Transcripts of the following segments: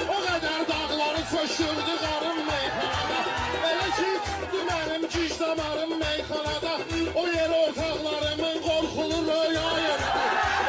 O qədər dağları söşürdü qarım meyxanada. Elə ki çıxdı mənim cic damarım meyxanada. O yer ortaqlarımın qorxulu röya yeridir.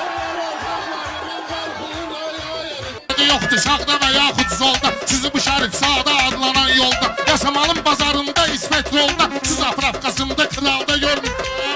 O yer ortaqlarımın qorxulu röya yeridir. Yoxdur sağda və yaxud solda, sizi bu şərif sağda adlanan yolda, Yasamalın bazarında, İsmet yolda, siz apravkasında, kralda görmür.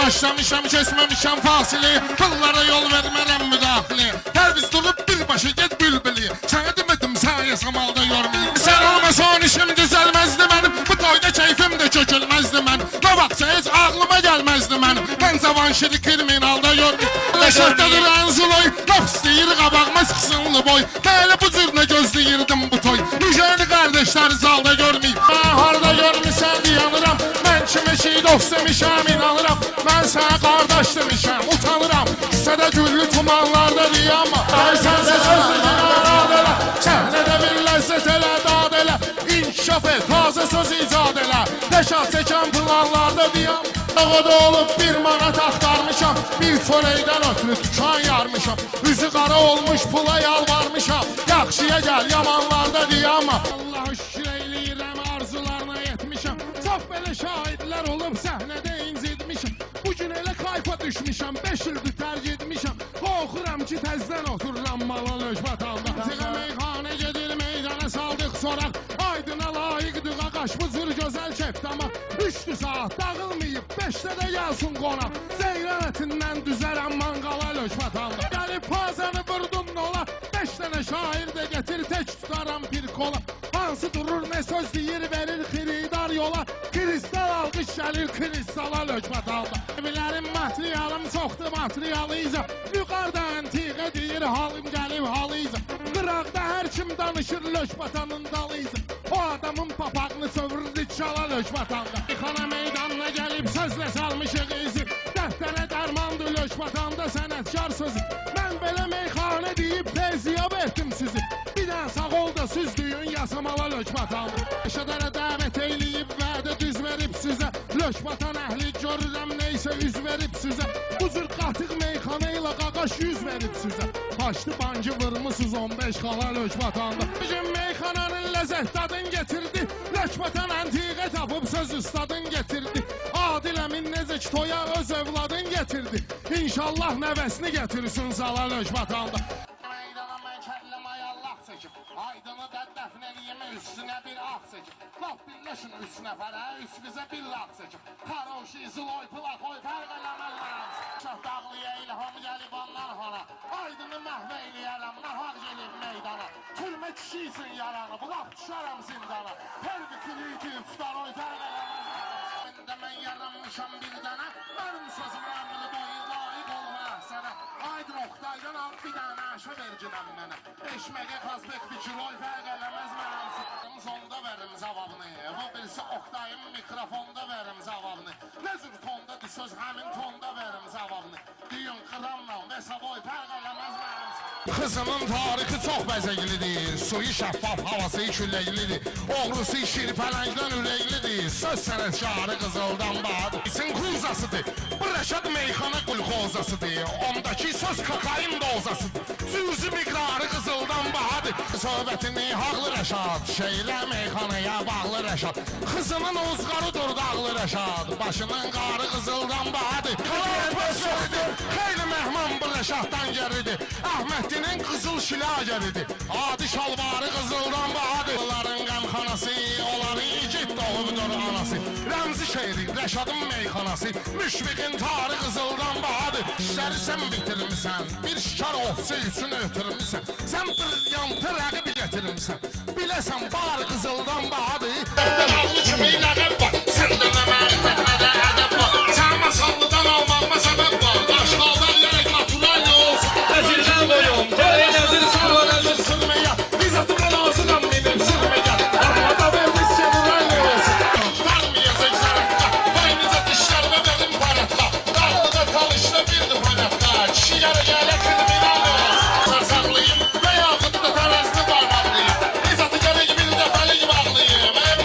Başlamışam, kesməmişəm fasili, pıllara yol vermərəm müdaxili. Tərviz durub birbaşa get bülbülü, sənə demədim sən Yasamalda görmür. Sən olmasan işim düzəlməzdi mənim, bu toyda keyfim də çökülməzdi mən. Ne vaxtsa heç ağlıma gəlməzdi mənim, mən zavanşiri kriminalda görmür. Leşəkdə duran zuloy, laf istəyir qabağıma sıxsınlı boy. Elə bu cürünə gözləyirdim bu toy, Müjəni qardeşlər zalda görməyib. Harda görmüsən dayanıram, mən kimi ki dost demişəm inanıram. Mən sənə qardaş demişəm, utanıram. Hissədə güllü tumanlarda diyama. Sənsə sözlü dinarad elə, səhnədə bir ləzzət elə, dad elə. İnkişaf et, taze söz icad elə, Deşat çəkən planlarda diyam. Dağda olub bir manat axtarmışam, bir çörəkdən ötürü tükan yarmışam. Üzü qara olmuş pula yalvarmışam, yaxşıya gəl yamanlarda diyama. Allah şükür eyləyirəm arzularına yetmişəm, çox belə şahidlər olub səhnədə incitmişəm. Bugün elə kayfa düşmüşəm, 5 ildir tərk etmişəm. Qorxuram ki təzdən otururam malın löşbatanda. Ziqə meyxanə gedir meydana saldıq soraq, Aydına layiqdir qaqaş bu cür gözəl keptama. 3 saat dağılmayıb 5-də də gəlsin qonaq, Zeyran ətindən düzərəm manqala löşbatanda. Gəlib pazanı vurdun nola, 5 dənə şair də getir tək tutaram bir kola. Hansı durur ne söz deyir verir xiridar yola, Kristal alqış gəlir kristala löşbatanda. Bilərim materialım çoxdur materialıyca, Yuqarda antiqə deyir halım gəlib halıyca. Qıraqda hər kim danışır löşbatanın dalıyca, O adamın papağını sövrürdü çala löşbatanda. Xana meydanına gəlib sözlə salmışıq izi, Dəftərə dərmandır löşbatanda sənətkar sözü. Mən belə meyxanə deyib teziyab etdim sizi, Bir dən sağ ol da süzdüyün Yasamala löşbatanda. Yaşadara dəvət eyləyib vədə düz verib sizə, Löşbatan əhli görürəm neysə üz verib sizə. Bu cür qatıq meyxana ilə qaqaş yüz verib sizə. Başlı bancı vırmısız 15 xala löşbatanda. Bugün meyxananın ləzzət dadın getirdi, Löşbatan antiqə tapıb söz ustadın getirdi. Adil əmin necə ki toya öz evladın getirdi, İnşallah nəvəsini getirsin zala löşbatanda. Meydana mən kəllim ayallaq çəkib, Aydını da dəfn eləyimə üstünə bir ağ çəkib. Laf birləşin 3 nəfərə, üç bizə bir lağ çəkib. Karoşi, ziloy, plaq, oy, fərq eləmən lazım. Şah dağlıya ilham gəlib ondan hana, Aydını məhv eləyərəm, nahaq gelib meydana. Türmə kişiysin yaranı, bu laf düşərəm zindana. Fərqi kiliti, tutar, oy, fərq eləmən lazım. Mən yaranmışam bir dənə, mənim sözüm əmrli boyu layiq olma sənə. Aydın Oktaydan al bir dənə aşa verginəm mənə. Eşməqə qazbək bir kiloy fərq eləməz mənim sırrım. Sonda verim cavabını, bu birisi Oktayın mikrofonda verim cavabını. Ne cür tonda söz həmin tonda verim cavabını. Düyün qıramla və savoy fərq eləməz mənim sırrım. Kızımın tarixi çox bəzəklidir, suyu şəffaf, havası külləklidir. Oğrusu şirpələngdən ürəklidir, söz sənətkarı qızıldan bahadır. İçin kuzasıdır, bu Rəşad meyxana qulxozasıdır. Ondaki söz kakain dozasıdır, cüzü miqrarı qızıldan bahadır. Söhbətini haqlı Rəşad, şeylə meyxanaya bağlı Rəşad. Kızımın uzqarı dağlı Rəşad, başının qarı qızıldan bahadır. Xeyli məhman bu Rəşaddan gəridir, Əhməddinin qızıl şilagəridir. Adi şalvarı qızıldan bahadır. Onların qəmxanası, onların igid doğumdur anası. Rəmzi şehri, Rəşadın meyxanası, Müşfiqin tarı qızıldan bahadır. İşləri sən bitirmişsən, bir şikar ofsi üçün ötürmüşsən. Sən brilyantı rəqibi getirmişsən, biləsən bar qızıldan bahadır. Ağlı kimi rəqib var, səndə nə mərifətmədə ədəb var. Sən masallıdan almağıma səbəb var, aşqaldan yerək natural olsun. Nəzirdən qoyum, qoy nəzir sağla nəzir sürməyə, İzzatıma lazıram benim sürməyə. Armada vermiş seviraylı olsun. Darmayacaq zərəqqa, boynuzə dişlərlə benim paratla. Dağlıda talışda birdir panatta, kişi yarı gələ kriminallı olsun. Sarsaqlıyım və yaxud da tərəzli barmaqlıyım, İzzatı gələk bir dəfəlik bağlıyım.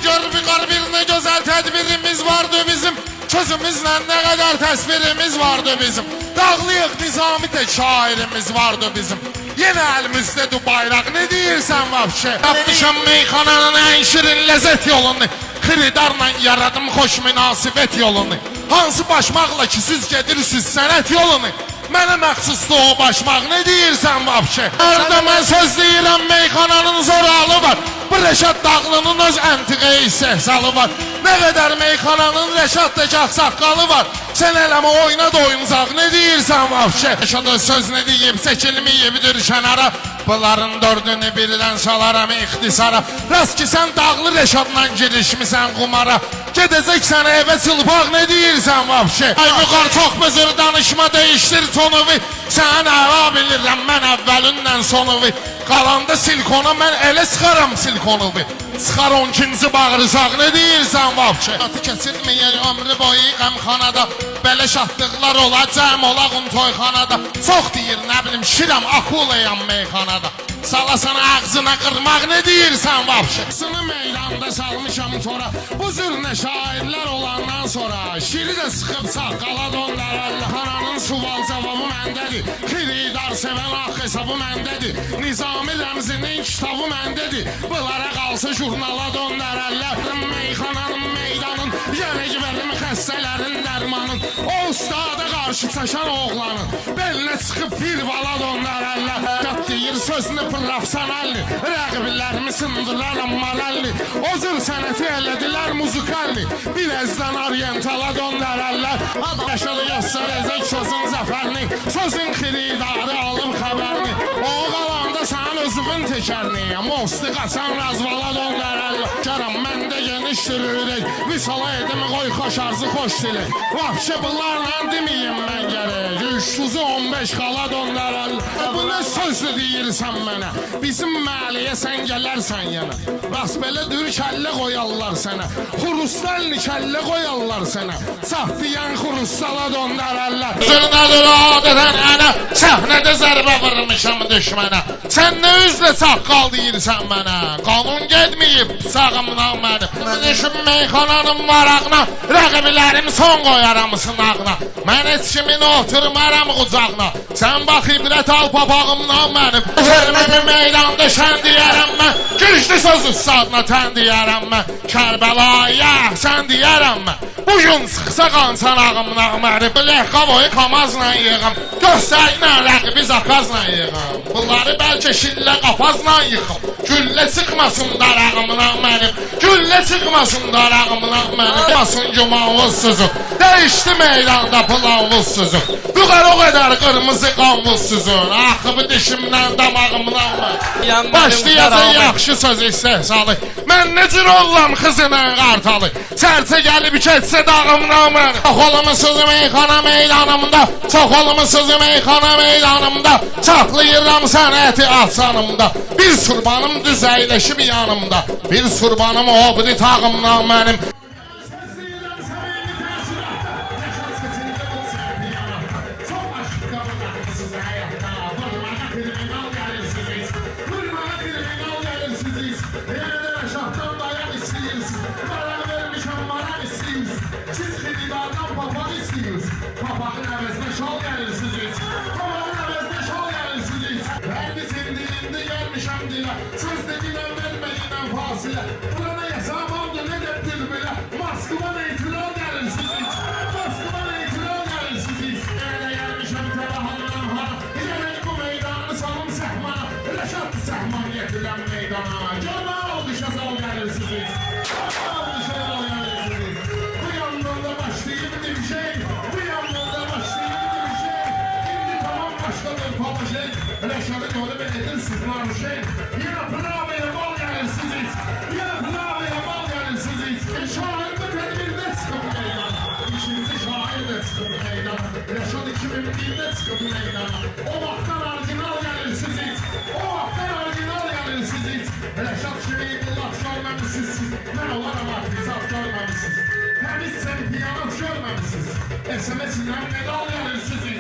gör bir ne güzel tedbirimiz vardı bizim. Sözümüzle ne kadar təsvirimiz vardı bizim. Dağlıyıq nizami tek şairimiz vardı bizim. Yine elimizdedir bayraq, ne deyirsən vəbşe? Yapmışam meyxananın en şirin lezzet yolunu. Xiridarla yaradım xoş münasibət yolunu. Hansı başmaqla ki siz gedirsiniz sənət yolunu. Mənə məxsusdur o başmaq, ne deyirsən vəbşe? Orada mən söz deyirəm meyxananın zoralı var. Bu Rəşad Dağlının öz əntiqə istehsalı var. Ne kadar meyxananın Rəşaddakı saqqalı var. Sen eləmə oyna da oyuncaq, ne deyirsən vəbşe? Rəşad söz ne deyib, çəkilməyibdir kənara. Bunların dördünü birdən salaram ixtisara. Rast ki sen Dağlı Rəşadla girişmisən qumara. Gedəcəksən evə çılpaq, ne deyirsən vəbşe? Ay müqar çox büzür danışma değiştir tonuvi. Sən əla bilirəm mən əvvəlindən sonuvi. Qalanda silkona mən elə sıxaram silkonuvi. Sıxar 12-ci bağırsaq, ne deyirsən vəbşe? Atı kəsilməyər ömrü boyu qəmxanada. Belə şahdıqlar ola cəm olağın toyxanada. Çox deyir nə bilim şiram akulayam meyxanada. Salasana ağzına qırmaq, ne deyirsən vəbşe? Sını meydanda salmışam tora. Bu zürnə şairlər olandan sonra şiri də sıxıb saqqala döndərərlər. Hananın suval cavabı məndədir. Xiridar sevən ax hesabı məndədir. Nizami Rəmzinin kitabı məndədir. Bunlara qalsa jurnala döndərərlər. Meyxananın meydanın yərək verim xəstələrin dərmanın. O ustada qarşı çəkən oğlanın belinə çıxıb bir vala döndərərlər. Qat deyir sözünü profesionalli. Rəqiblərimi sındıraram moralli. O zır sənəti elədilər muzikalli. Birazdan oryentala döndərərlər. Yaşadı göstərəcək sözün zəfərini. Sözün xiridarı alıb xəbərini. O qalanda sən özünün tekərini. Mosti qaçan razvala döndərərlər. Kəram məndə genişdir ürək. Visala edim qoy xoş arzı xoş dilək. Vəbşə bunlarla deməyim mən gərək. 315 xala döndərərlər. Bu nə sözdür deyirsən mənə? Bizim məhəlləyə sən gələrsən yana. Rast belə dür kəllə qoyarlar sənə. Xurustalli kəllə qoyarlar sənə. Sah deyən xurustala döndərərlər. Zırnadır adədən ənə. Səhnədə zərbə vurmuşam düşmənə. Sən nə üzlə saqqal deyirsən mənə? Qanun gedməyib sağımdan mənim. Düşüm meyxananın marağına. Rəqibilərim son qoyaram sınağına. Mən heç kimin oturmaram qucağına. Sən bax ibrət al papağımdan mənim. Hörməmi meydanda şən deyərəm mən. Girişli söz ustadına tən deyərəm mən. Kərbəlaya sən deyərəm mən. Bugün sıxsa qançan ağımdan mənim. Ləhqa boyu kamazla yığım. Göstərlə rəqibi zakazla yığım. Bunları bəlkə şillə qapazla yıxım. Güllə çıxmasın darağımdan mənim. Güllə çıxmasın darağımdan mənim. Basın gümanvuz suzuq. Dəyişdi meydanda planvuz suzuq. Bu qədər qırmızı qanvuz suzuq. Axıbı dişimdən damağımdan mənim. Başlayacaq yaxşı söz istehsalı. Mən nə cür oğlam xızına qartalı. Sərçə gəlib keçsə dağımdan mənim. Çox olmuşsuz meyxana meydanımda. Çox olmuşsuz meyxana meydanımda. Çatlayıram sənəti açanımda. Bir surbanım düzəyləşib yanımda. Bir surbanım o biri tağımdan mənim. Papağın əvəzinə şal gəlirsiniz. Papağın əvəzinə şal gəlirsiniz. Hərbi sevdiğimdə gəlmişəm dilə. Söz dedilən vermədiyən fasilə. Burada yasamamdır nə də bülbülə. Moskvan etiraz gəlirsiniz. Moskvan etiraz gəlirsiniz. Yenə də gəlmişəm təbahandan hara. Yenə bu meydanı salım səhmana. Rəşad səhman yetirəm meydana. Cana oluşa sal gəlirsiniz. Oluşa sal gəlirsiniz. Bu yandan da başlayıb bir şey. Rəşadı qolu belirsiz marşey. Yenə pınavaya bal gəlirsiniz. Yenə pınavaya bal gəlirsiniz. Şair bu tədbirdə çıxıb meydana. İşinizi şair də çıxıb meydana. Rəşad 2001'də çıxıb meydana. O vaxtdan orijinal gəlirsiniz. O vaxtdan orijinal gəlirsiniz. Rəşad kimi qullat görməmişsiniz. Mən olaram artizat görməmişsiniz. Təmiz çempionat görməmişsiniz. SMS ilə medal gəlirsiniz.